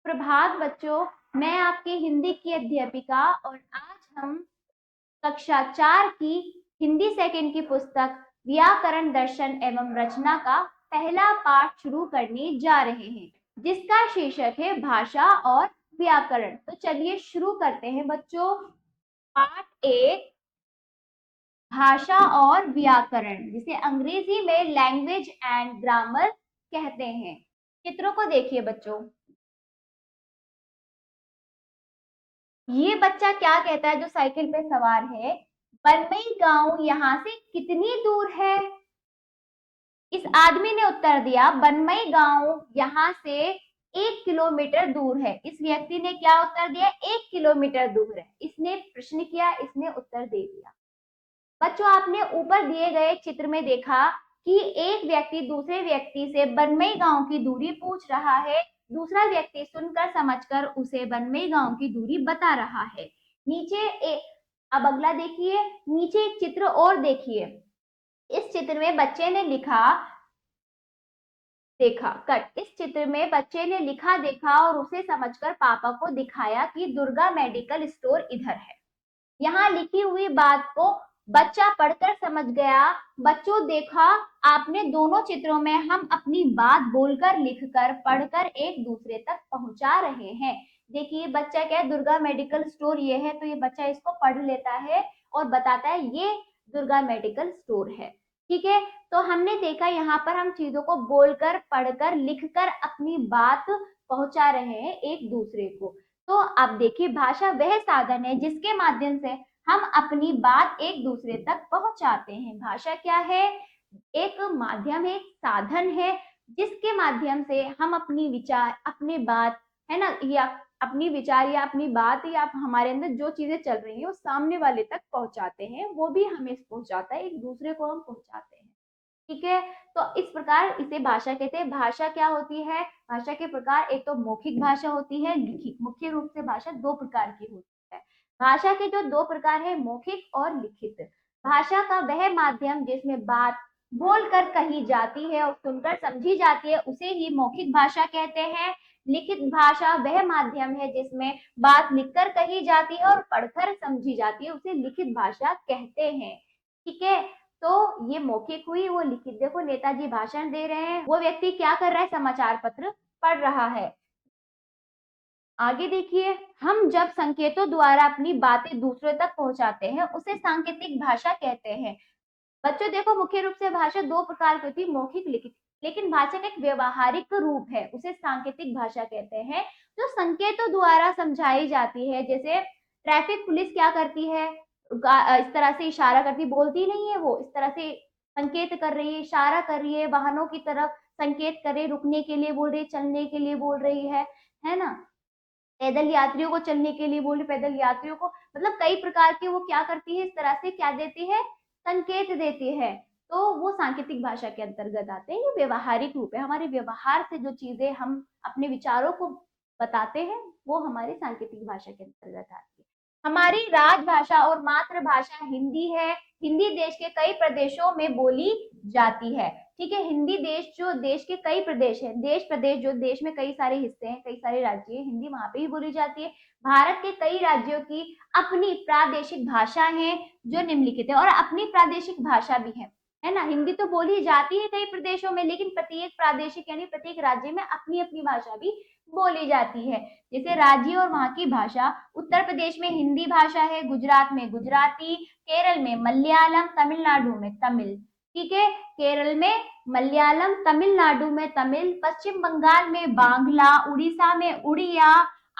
प्रभात बच्चों, मैं आपकी हिंदी की अध्यापिका और आज हम कक्षा 4 की हिंदी सेकंड की पुस्तक व्याकरण दर्शन एवं रचना का पहला पाठ शुरू करने जा रहे हैं, जिसका शीर्षक है भाषा और व्याकरण। तो चलिए शुरू करते हैं बच्चों। पाठ 1, भाषा और व्याकरण, जिसे अंग्रेजी में लैंग्वेज एंड ग्रामर कहते हैं। चित्रों को देखिए बच्चों। ये बच्चा क्या कहता है जो साइकिल पे सवार है? बनमई गांव यहाँ से कितनी दूर है? इस आदमी ने उत्तर दिया, बनमई गांव यहाँ से 1 किलोमीटर दूर है। इस व्यक्ति ने क्या उत्तर दिया? 1 किलोमीटर दूर है। इसने प्रश्न किया, इसने उत्तर दे दिया। बच्चों, आपने ऊपर दिए गए चित्र में देखा कि एक व्यक्ति दूसरे व्यक्ति से बनमई गांव की दूरी पूछ रहा है। दूसरा व्यक्ति सुनकर समझकर उसे बनमई गांव की दूरी बता रहा है। अब अगला देखिए, नीचे एक चित्र और देखिए। इस चित्र में बच्चे ने इस चित्र में बच्चे ने लिखा देखा और उसे समझकर पापा को दिखाया कि दुर्गा मेडिकल स्टोर इधर है। यहाँ लिखी हुई बात को बच्चा पढ़कर समझ गया। बच्चों देखा आपने, दोनों चित्रों में हम अपनी बात बोलकर, लिखकर, पढ़कर एक दूसरे तक पहुंचा रहे हैं। देखिए बच्चा क्या है, दुर्गा मेडिकल स्टोर ये है, तो ये बच्चा इसको पढ़ लेता है और बताता है ये दुर्गा मेडिकल स्टोर है। ठीक है, तो हमने देखा यहाँ पर हम चीजों को बोलकर, पढ़कर, लिखकर अपनी बात पहुंचा रहे हैं एक दूसरे को। तो अब देखिए, भाषा वह साधन है जिसके माध्यम से हम अपनी बात एक दूसरे तक पहुंचाते हैं। भाषा क्या है? एक माध्यम है, एक साधन है, जिसके माध्यम से हम अपनी विचार, अपनी बात है ना, या अपनी विचार या अपनी बात या हमारे अंदर जो चीजें चल रही है वो सामने वाले तक पहुंचाते हैं। वो भी हमें पहुंचाता है, एक दूसरे को हम पहुंचाते हैं। ठीक है, तो इस प्रकार इसे भाषा कहते हैं। भाषा क्या होती है? भाषा के प्रकार, एक तो मौखिक भाषा होती है, लिखित। मुख्य रूप से भाषा दो प्रकार की होती है। भाषा के जो दो प्रकार है, मौखिक और लिखित। भाषा का वह माध्यम जिसमें बात बोलकर कही जाती है और सुनकर समझी जाती है, उसे ही मौखिक भाषा कहते हैं। लिखित भाषा वह माध्यम है जिसमें बात लिखकर कही जाती है और पढ़कर समझी जाती है, उसे लिखित भाषा कहते हैं। ठीक है, तो ये मौखिक हुई। वो लिखित, देखो नेताजी भाषण दे रहे हैं, वो व्यक्ति क्या कर रहा है? समाचार पत्र पढ़ रहा है। आगे देखिए, हम जब संकेतों द्वारा अपनी बातें दूसरे तक पहुंचाते हैं उसे सांकेतिक भाषा कहते हैं। बच्चों देखो, मुख्य रूप से भाषा दो प्रकार की होती है, मौखिक, लिखित। लेकिन भाषा का एक व्यवहारिक रूप है, उसे सांकेतिक भाषा कहते हैं, जो संकेतों द्वारा समझाई जाती है। जैसे ट्रैफिक पुलिस क्या करती है? इस तरह से इशारा करती, बोलती नहीं है, वो इस तरह से संकेत कर रही है, इशारा कर रही है, वाहनों की तरफ संकेत कर रही है, रुकने के लिए बोल रही है, चलने के लिए बोल रही है ना। पैदल यात्रियों को चलने के लिए बोल रही, पैदल यात्रियों को, मतलब कई प्रकार के वो क्या करती है, इस तरह से क्या देती है? संकेत देती है। तो वो सांकेतिक भाषा के अंतर्गत आते हैं। ये व्यवहारिक रूप है, हमारे व्यवहार से जो चीजें हम अपने विचारों को बताते हैं वो हमारी सांकेतिक भाषा के अंतर्गत आती है। हमारी राजभाषा और मातृभाषा हिंदी है। हिंदी देश के कई प्रदेशों में बोली जाती है। ठीक है, हिंदी देश, जो देश के कई प्रदेश है, देश प्रदेश, जो देश में कई सारे हिस्से हैं, कई सारे राज्य हैं, हिंदी वहां पे ही बोली जाती है। भारत के कई राज्यों की अपनी प्रादेशिक भाषा है जो निम्नलिखित है, और अपनी प्रादेशिक भाषा भी है ना। हिंदी तो बोली जाती है कई प्रदेशों में, लेकिन प्रत्येक प्रादेशिक यानी प्रत्येक राज्य में अपनी अपनी भाषा भी बोली जाती है। जैसे राज्य और वहां की भाषा, उत्तर प्रदेश में हिंदी भाषा है, गुजरात में गुजराती, केरल में मलयालम, तमिलनाडु में तमिल। ठीक है, केरल में मलयालम, तमिलनाडु में तमिल, पश्चिम बंगाल में बांग्ला, उड़ीसा में उड़िया,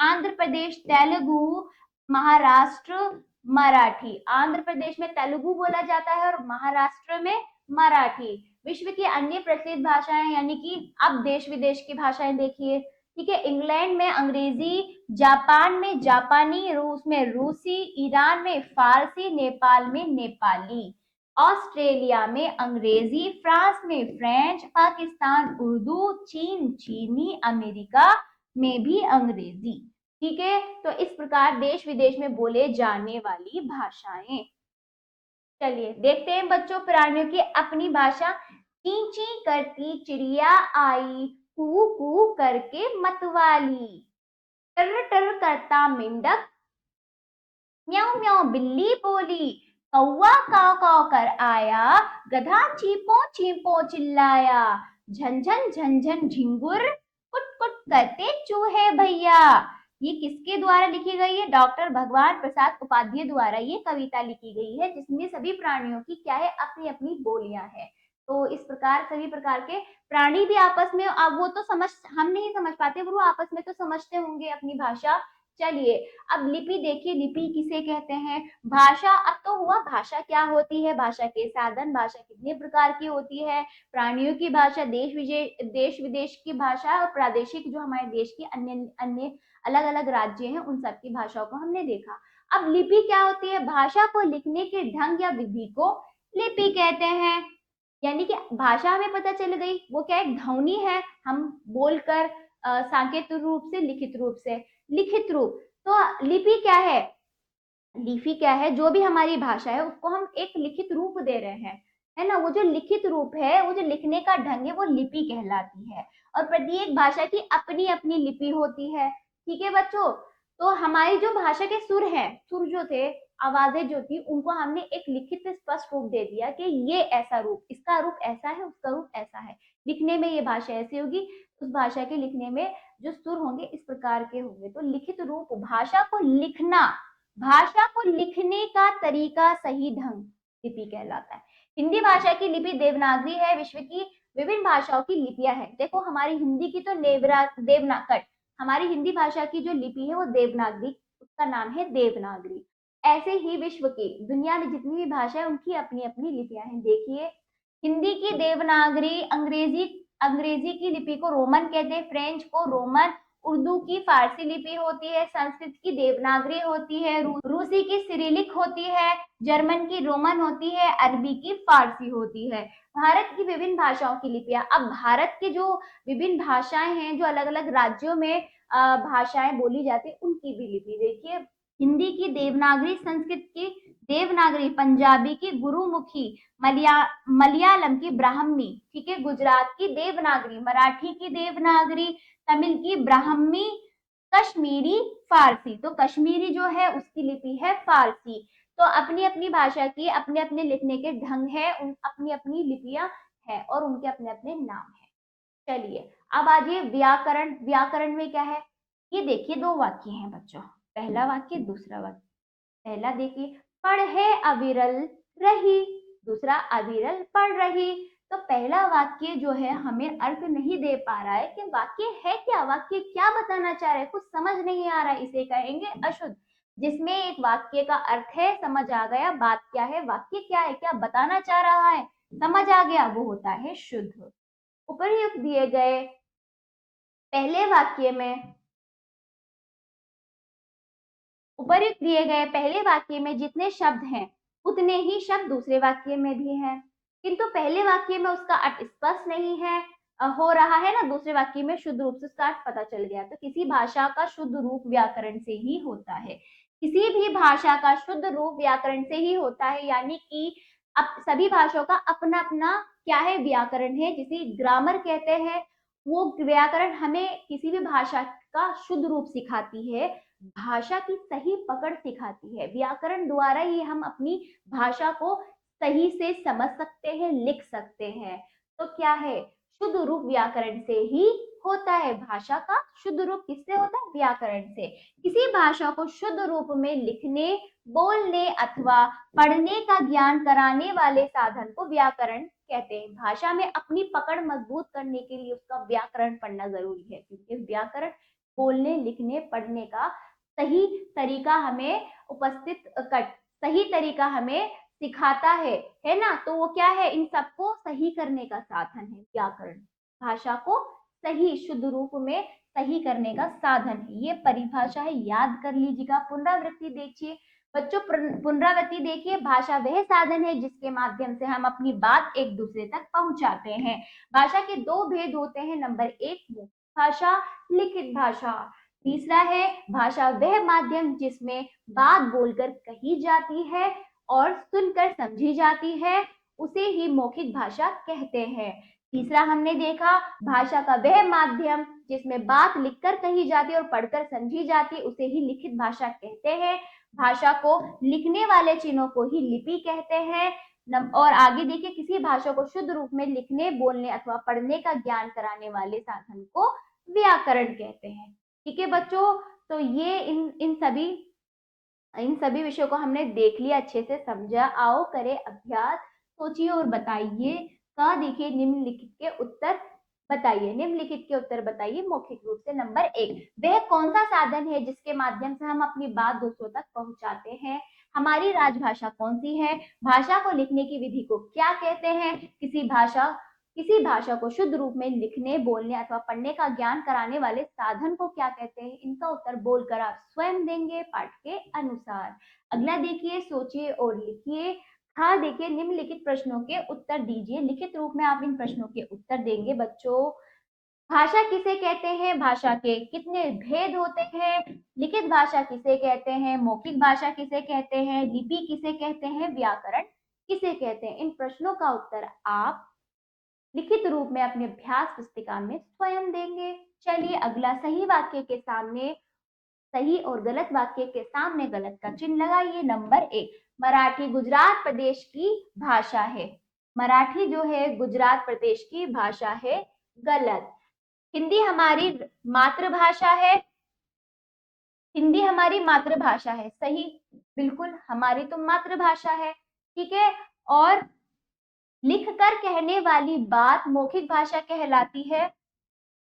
आंध्र प्रदेश तेलुगु, महाराष्ट्र मराठी। आंध्र प्रदेश में तेलुगु बोला जाता है और महाराष्ट्र में मराठी। विश्व की अन्य प्रसिद्ध भाषाएं, यानी कि अब देश विदेश की भाषाएं देखिए। ठीक है, इंग्लैंड में अंग्रेजी, जापान में जापानी, रूस में रूसी, ईरान में फारसी, नेपाल में नेपाली, ऑस्ट्रेलिया में अंग्रेजी, फ्रांस में फ्रेंच, पाकिस्तान उर्दू, चीन चीनी, अमेरिका में भी अंग्रेजी। ठीक है, तो इस प्रकार देश विदेश में बोले जाने वाली भाषाएं। चलिए देखते हैं बच्चों, प्राणियों की अपनी भाषा। ची ची करती चिड़िया आई, कू कू करके मतवाली। टर टर करता मेंढक, म्याऊं म्याऊं बिल्ली बोली, कौवा काव काव कर आया, गधा चींपो चींपो चिल्लाया, झनझन झनझन झिंगुर, कुट कुट करते चूहे भैया। ये किसके द्वारा लिखी गई है? डॉक्टर भगवान प्रसाद उपाध्याय द्वारा ये कविता लिखी गई है, जिसमें सभी प्राणियों की क्या है, अपनी अपनी बोलियां हैं। तो इस प्रकार सभी प्रकार के प्राणी भी आपस में, अब वो तो हम नहीं समझ पाते, वो आपस में तो समझते होंगे अपनी भाषा। चलिए अब लिपि देखिए, लिपि किसे कहते हैं? भाषा। अब तो हुआ भाषा क्या होती है, भाषा के साधन, भाषा कितने प्रकार की होती है, प्राणियों की भाषा, देश विदेश की भाषा, और प्रादेशिक जो हमारे देश की अन्य अन्य अलग अलग राज्य हैं, उन सब की भाषाओं को हमने देखा। अब लिपि क्या होती है? भाषा को लिखने के ढंग या विधि को लिपि कहते हैं। यानी कि भाषा हमें पता चल गई, वो क्या एक ध्वनि है, हम बोलकर सांकेतिक रूप से, लिखित रूप से, लिखित रूप। तो लिपि क्या है? लिपि क्या है? जो भी हमारी भाषा है उसको हम एक लिखित रूप दे रहे हैं, है ना। वो जो लिखित रूप है, वो जो लिखने का ढंग है, वो लिपि कहलाती है। और प्रत्येक भाषा की अपनी अपनी लिपि होती है। ठीक है बच्चों। तो हमारी जो भाषा के सुर हैं, सुर जो थे, आवाजें जो थी, उनको हमने एक लिखित स्पष्ट रूप दे दिया कि ये ऐसा रूप, इसका रूप ऐसा है, उसका रूप ऐसा है, लिखने में ये भाषा ऐसी होगी, उस भाषा के लिखने में जो सुर होंगे इस प्रकार के होंगे। तो लिखित रूप, भाषा को लिखना, भाषा को लिखने का तरीका, सही ढंग, लिपि कहलाता है। हिंदी भाषा की लिपि देवनागरी है। विश्व की विभिन्न भाषाओं की लिपियां हैं। देखो हमारी हिंदी की तो देवनागरी, हमारी हिंदी भाषा की जो लिपि है वो देवनागरी, उसका नाम है देवनागरी। ऐसे ही विश्व की, दुनिया में जितनी भी भाषा है उनकी अपनी अपनी लिपियां हैं। देखिए हिंदी की देवनागरी, अंग्रेजी अंग्रेजी की लिपि को रोमन कहते हैं, फ्रेंच को रोमन, उर्दू की फारसी लिपि होती है, संस्कृत की देवनागरी होती है, रूसी की सिरिलिक होती है, जर्मन की रोमन होती है, अरबी की फारसी होती है। भारत की विभिन्न भाषाओं की लिपियां। अब भारत की जो विभिन्न भाषाएं हैं, जो अलग अलग राज्यों में भाषाएं बोली जाती है, उनकी भी लिपि देखिए। हिंदी की देवनागरी, संस्कृत की देवनागरी, पंजाबी की गुरुमुखी, मलयालम की ब्राह्मी, ठीक है, गुजरात की देवनागरी, मराठी की देवनागरी, तमिल की ब्राह्मी, कश्मीरी फारसी। तो कश्मीरी जो है उसकी लिपि है फारसी। तो अपनी अपनी भाषा की अपने अपने लिखने के ढंग है, उन अपनी अपनी लिपियां है और उनके अपने अपने नाम है। चलिए अब आइए व्याकरण। व्याकरण में क्या है? ये देखिए दो वाक्य हैं बच्चों, पहला वाक्य, दूसरा वाक्य। पहला देखिए, पढ़े अविरल रही, दूसरा अविरल पढ़ रही। तो पहला वाक्य जो है हमें अर्थ नहीं दे पा रहा है कि वाक्य है क्या, वाक्य क्या बताना चाह रहे हैं, कुछ समझ नहीं आ रहा है, इसे कहेंगे अशुद्ध। जिसमें एक वाक्य का अर्थ है, समझ आ गया बात क्या है, वाक्य क्या है, क्या बताना चाह रहा है, समझ आ गया, वो होता है शुद्ध। उपर्युक्त दिए गए पहले वाक्य में, उपर्युक्त दिए गए पहले वाक्य में जितने शब्द हैं उतने ही शब्द दूसरे वाक्य में भी हैं, किंतु पहले वाक्य में उसका अर्थ स्पष्ट नहीं है, हो रहा है ना, दूसरे वाक्य में शुद्ध रूप से उसका अर्थ पता चल गया। तो किसी भाषा का शुद्ध रूप व्याकरण से ही होता है, किसी भी भाषा का शुद्ध रूप व्याकरण से ही होता है। यानी कि अब सभी भाषाओं का अपना अपना क्या है, व्याकरण है, जिसे ग्रामर कहते हैं। वो व्याकरण हमें किसी भी भाषा का शुद्ध रूप सिखाती है, भाषा की सही पकड़ सिखाती है। व्याकरण द्वारा ही हम अपनी भाषा को सही से समझ सकते हैं, लिख सकते हैं। तो क्या है, शुद्ध रूप व्याकरण से ही होता है। भाषा का शुद्ध रूप किससे होता है? व्याकरण से। किसी भाषा को शुद्ध रूप में लिखने, बोलने अथवा पढ़ने का ज्ञान कराने वाले साधन को व्याकरण कहते हैं। भाषा में अपनी पकड़ मजबूत करने के लिए उसका व्याकरण पढ़ना जरूरी है, क्योंकि व्याकरण बोलने, लिखने, पढ़ने का सही तरीका हमें सही तरीका हमें सिखाता है ना। तो वो क्या है, इन सबको सही करने का साधन है व्याकरण, भाषा को सही शुद्ध रूप में सही करने का साधन है। ये परिभाषा है, याद कर लीजिएगा। पुनरावृत्ति देखिए बच्चों, पुनरावृत्ति देखिए, भाषा वह साधन है जिसके माध्यम से हम अपनी बात एक दूसरे तक पहुंचाते हैं। भाषा के दो भेद होते हैं, नंबर एक मौखिक भाषा, लिखित भाषा। तीसरा है भाषा वह माध्यम जिसमें बात बोलकर कही जाती है और सुनकर समझी जाती है, उसे ही मौखिक भाषा कहते हैं। तीसरा हमने देखा भाषा का वह माध्यम जिसमें बात लिखकर कही जाती है और पढ़कर समझी जाती, उसे ही लिखित भाषा कहते हैं। भाषा को लिखने वाले चिन्हों को ही लिपि कहते हैं। और आगे देखिए, किसी भाषा को शुद्ध रूप में लिखने, बोलने अथवा पढ़ने का ज्ञान कराने वाले साधन को व्याकरण कहते हैं। ठीक है बच्चों, तो ये इन सभी विषयों को हमने देख लिया, अच्छे से समझा। आओ करें अभ्यास, सोचिए और बताइए। का देखिए निम्नलिखित के उत्तर बताइए। निम्नलिखित के उत्तर बताइए मौखिक रूप से। नंबर 1, वह कौन सा साधन है जिसके माध्यम से हम अपनी बात दूसरों तक पहुंचाते हैं? हमारी राजभाषा कौन सी है? भाषा को लिखने की विधि को क्या कहते हैं? किसी भाषा को शुद्ध रूप में लिखने, बोलने अथवा पढ़ने का ज्ञान कराने वाले साधन को क्या कहते हैं? इनका उत्तर बोलकर आप स्वयं देंगे पाठ के अनुसार। अगला देखिए, सोचिए और लिखिए। हाँ देखिए, निम्नलिखित प्रश्नों के उत्तर दीजिए। लिखित रूप में आप इन प्रश्नों के उत्तर देंगे बच्चों। भाषा किसे कहते हैं? भाषा के कितने भेद होते हैं? लिखित भाषा किसे कहते हैं? मौखिक भाषा किसे कहते हैं? लिपि किसे कहते हैं? व्याकरण किसे कहते हैं? इन प्रश्नों का उत्तर आप लिखित रूप में अपने अभ्यास पुस्तिका में स्वयं देंगे। चलिए अगला, सही वाक्य के सामने सही और गलत वाक्य के सामने गलत का चिन्ह लगाइए। नंबर 1, मराठी गुजरात प्रदेश की भाषा है। मराठी जो है गुजरात प्रदेश की भाषा है, गलत। हिंदी हमारी मातृभाषा है। हिंदी हमारी मातृभाषा है, सही, बिल्कुल हमारी तो मातृभाषा है। ठीक है, और लिखकर कहने वाली बात मौखिक भाषा कहलाती है,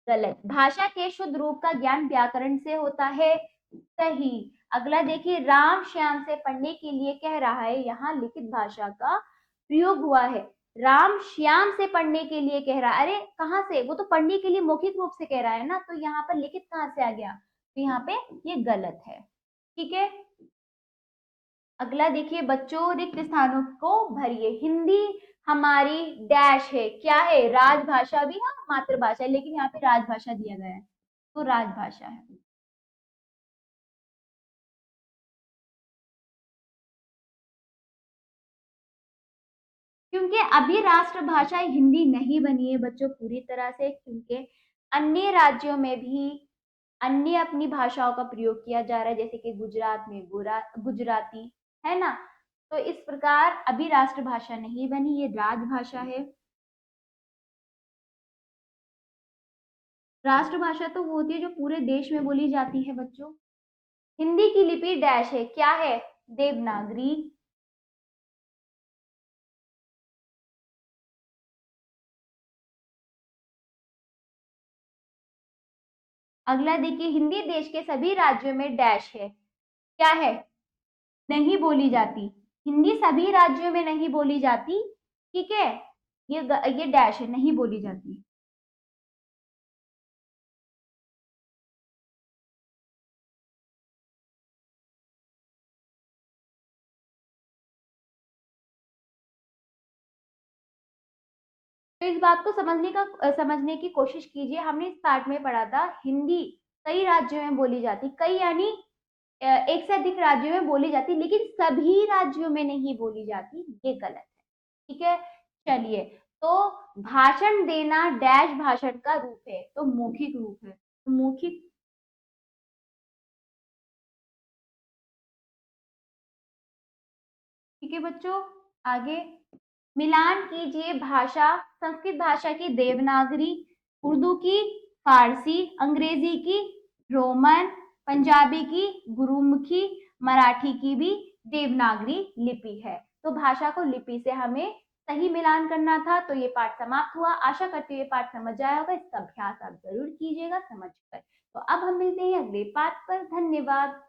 गलत। भाषा के शुद्ध रूप का ज्ञान व्याकरण से होता है, सही। अगला देखिए, राम श्याम से पढ़ने के लिए कह रहा है, यहाँ लिखित भाषा का प्रयोग हुआ है। राम श्याम से पढ़ने के लिए कह रहा है, अरे कहाँ से? वो तो पढ़ने के लिए मौखिक रूप से कह रहा है ना, तो यहाँ पर लिखित कहाँ से आ गया? तो यहाँ पे ये गलत है। ठीक है, अगला देखिए बच्चों, रिक्त स्थानों को भरिए। हिंदी हमारी डैश है, क्या है? राजभाषा भी है, मातृभाषा है, लेकिन यहाँ पे राजभाषा दिया गया है, तो राजभाषा है। क्योंकि अभी राष्ट्रभाषा हिंदी नहीं बनी है बच्चों पूरी तरह से, क्योंकि अन्य राज्यों में भी अन्य अपनी भाषाओं का प्रयोग किया जा रहा है, जैसे कि गुजरात में गुजराती है ना। तो इस प्रकार अभी राष्ट्रभाषा नहीं बनी, ये राजभाषा है। राष्ट्रभाषा तो वो होती है जो पूरे देश में बोली जाती है बच्चों। हिंदी की लिपि डैश है, क्या है? देवनागरी। अगला देखिए, हिंदी देश के सभी राज्यों में डैश है, क्या है? नहीं बोली जाती। हिंदी सभी राज्यों में नहीं बोली जाती। ठीक है, ये डैश है, नहीं बोली जाती। तो इस बात को समझने की कोशिश कीजिए। हमने इस पार्ट में पढ़ा था हिंदी कई राज्यों में बोली जाती, कई यानी एक से अधिक राज्यों में बोली जाती, लेकिन सभी राज्यों में नहीं बोली जाती, ये गलत है। ठीक है, चलिए, तो भाषण देना डैश भाषण का रूप है, तो मौखिक रूप है, तो मौखिक। ठीक है बच्चों, आगे मिलान कीजिए। भाषा, संस्कृत भाषा की देवनागरी, उर्दू की फारसी, अंग्रेजी की रोमन, पंजाबी की गुरुमुखी, मराठी की भी देवनागरी लिपि है। तो भाषा को लिपि से हमें सही मिलान करना था। तो ये पाठ समाप्त हुआ। आशा करती हूँ ये पाठ समझ आया होगा। इसका अभ्यास आप जरूर कीजिएगा समझकर। तो अब हम मिलते हैं अगले पाठ पर। धन्यवाद।